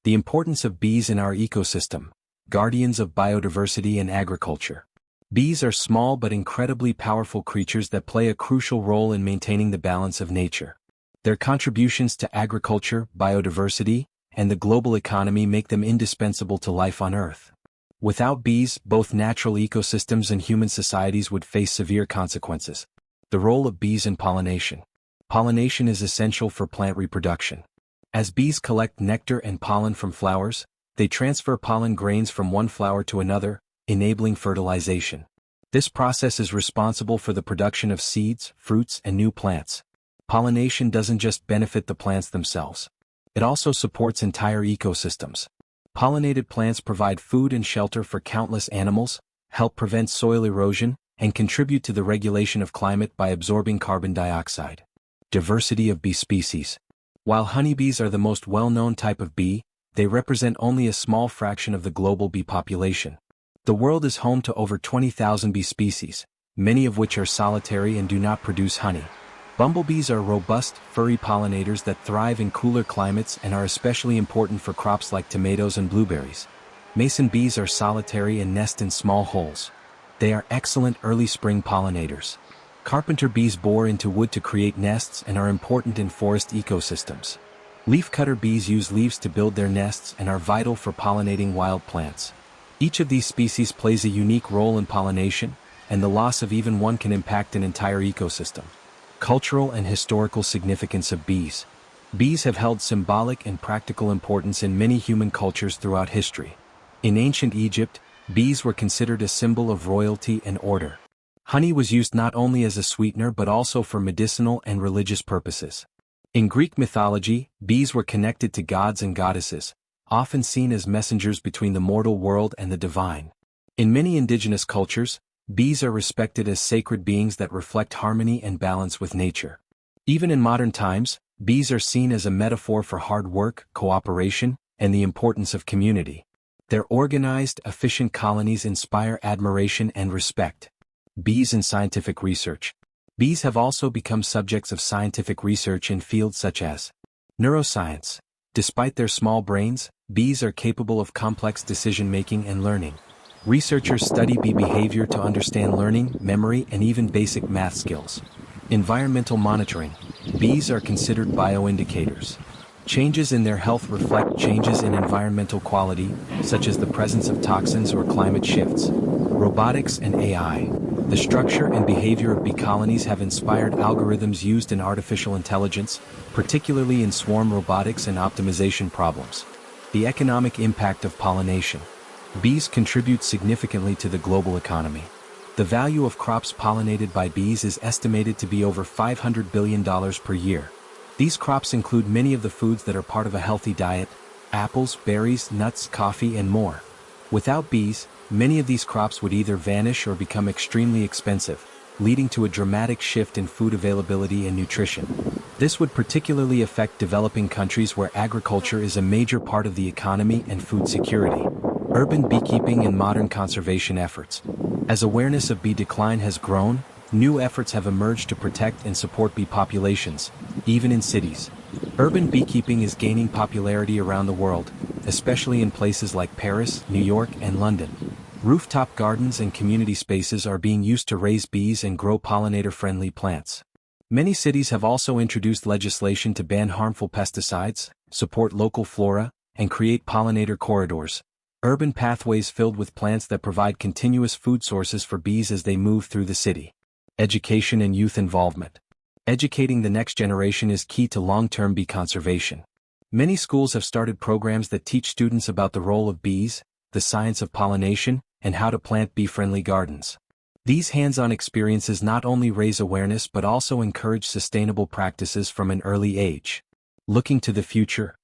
The importance of bees in our ecosystem, guardians of biodiversity and agriculture. Bees are small but incredibly powerful creatures that play a crucial role in maintaining the balance of nature. Their contributions to agriculture, biodiversity, and the global economy make them indispensable to life on Earth. Without bees, both natural ecosystems and human societies would face severe consequences. The role of bees in pollination. Pollination is essential for plant reproduction. As bees collect nectar and pollen from flowers, they transfer pollen grains from one flower to another, enabling fertilization. This process is responsible for the production of seeds, fruits, and new plants. Pollination doesn't just benefit the plants themselves. It also supports entire ecosystems. Pollinated plants provide food and shelter for countless animals, help prevent soil erosion, and contribute to the regulation of climate by absorbing carbon dioxide. Diversity of bee species. While honeybees are the most well-known type of bee, they represent only a small fraction of the global bee population. The world is home to over 20,000 bee species, many of which are solitary and do not produce honey. Bumblebees are robust, furry pollinators that thrive in cooler climates and are especially important for crops like tomatoes and blueberries. Mason bees are solitary and nest in small holes. They are excellent early spring pollinators. Carpenter bees bore into wood to create nests and are important in forest ecosystems. Leafcutter bees use leaves to build their nests and are vital for pollinating wild plants. Each of these species plays a unique role in pollination, and the loss of even one can impact an entire ecosystem. Cultural and historical significance of bees. Bees have held symbolic and practical importance in many human cultures throughout history. In ancient Egypt, bees were considered a symbol of royalty and order. Honey was used not only as a sweetener but also for medicinal and religious purposes. In Greek mythology, bees were connected to gods and goddesses, often seen as messengers between the mortal world and the divine. In many indigenous cultures, bees are respected as sacred beings that reflect harmony and balance with nature. Even in modern times, bees are seen as a metaphor for hard work, cooperation, and the importance of community. Their organized, efficient colonies inspire admiration and respect. Bees in scientific research. Bees have also become subjects of scientific research in fields such as neuroscience. Despite their small brains, bees are capable of complex decision-making and learning. Researchers study bee behavior to understand learning, memory, and even basic math skills. Environmental monitoring. Bees are considered bioindicators. Changes in their health reflect changes in environmental quality, such as the presence of toxins or climate shifts. Robotics and AI. The structure and behavior of bee colonies have inspired algorithms used in artificial intelligence, particularly in swarm robotics and optimization problems. The economic impact of pollination. Bees contribute significantly to the global economy. The value of crops pollinated by bees is estimated to be over $500 billion per year. These crops include many of the foods that are part of a healthy diet: apples, berries, nuts, coffee, and more. Without bees, many of these crops would either vanish or become extremely expensive, leading to a dramatic shift in food availability and nutrition. This would particularly affect developing countries where agriculture is a major part of the economy and food security. Urban beekeeping and modern conservation efforts. As awareness of bee decline has grown, new efforts have emerged to protect and support bee populations, even in cities. Urban beekeeping is gaining popularity around the world, especially in places like Paris, New York, and London. Rooftop gardens and community spaces are being used to raise bees and grow pollinator-friendly plants. Many cities have also introduced legislation to ban harmful pesticides, support local flora, and create pollinator corridors, urban pathways filled with plants that provide continuous food sources for bees as they move through the city. Education and youth involvement. Educating the next generation is key to long-term bee conservation. Many schools have started programs that teach students about the role of bees, the science of pollination, and how to plant bee-friendly gardens. These hands-on experiences not only raise awareness but also encourage sustainable practices from an early age. Looking to the future.